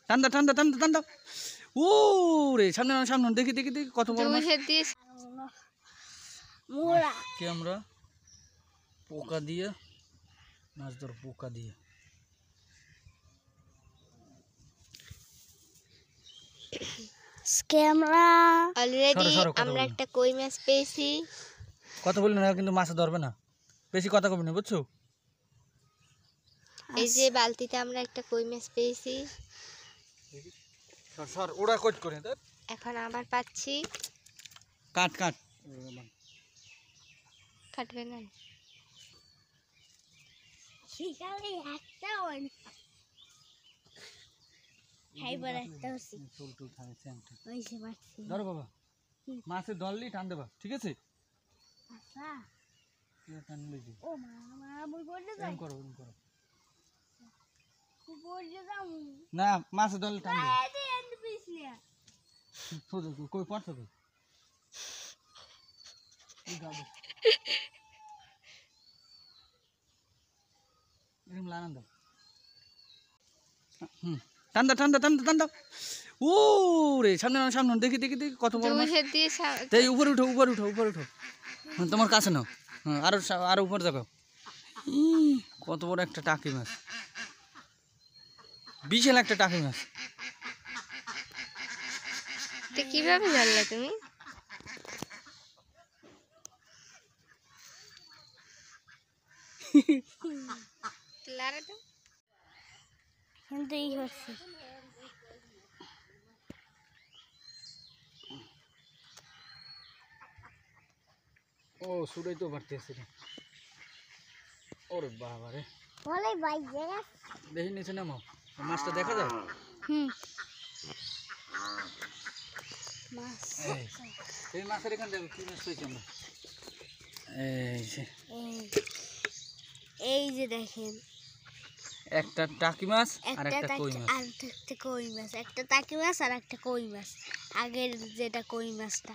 টান দাও টান দাও টান দাও টান দাও। ও রে সামনে সামনে দেখি দেখি দেখি কত বড় মাছ। কে আমরা পোকা দিয়ে মাছ ধর, পোকা দিয়ে। আমরা অলরেডি আমরা একটা কই মাছ পেয়েছি। কথা বলি না কিন্তু মাছ ধরবে না, বেশি কথা কবি না, বুঝছো? এই যে বালতিতে আমরা একটা কই মাছ পেয়েছি। সর সর ওড়া কট করে দে। এখন আবার পাচ্ছি। কাট কাট কাটবে না। শিকারে একটা ওই হাইবার একটা হচ্ছে চল চল থাকে স্যামটা ওই সে মারছি। ধরো বাবা, মাছে ধরলি টান দেবা, ঠিক আছে? আচ্ছা এটা টান লইজি। ও মা মা বই পড়তে যাই। এরকম করো এরকম করো। পড়তে যাও না মাছে ধরলি টান দে। এই যে এন্ড পিছলে সোজা কই পড়ছো কই? এই গাবে এরকম লাগান দাও। টান দাও টান দাও টান দাও টান দাও। ও রে সামনে সামনে দেখি দেখি দেখি কত বড় মাছ। এই উপরে উঠো উপরে উঠো উপরে উঠো, তোমার কাছে নাও। আরো আরো উপরে যাও। কত বড় একটা টাকি মাছ, বিশাল একটা টাকি মাছ। কিভাবে জানলে তুমি? কিন্তু এই হচ্ছে ও সুরাই তো বাড়তেছে রে। ওরে বাবা রে, বলে ভাই জায়গা দেখি নিচে নামো, মাছটা দেখা যায়। মাছ এই মাছের এখান দেখো কি মাছ পেয়েছি আমরা। এই যে দেখেন একটা টাকি মাছ আর একটা কই মাছ। আর একটা কই মাছ, একটা টাকি মাছ আর একটা কই মাছ, আগের যেটা কই মাছটা।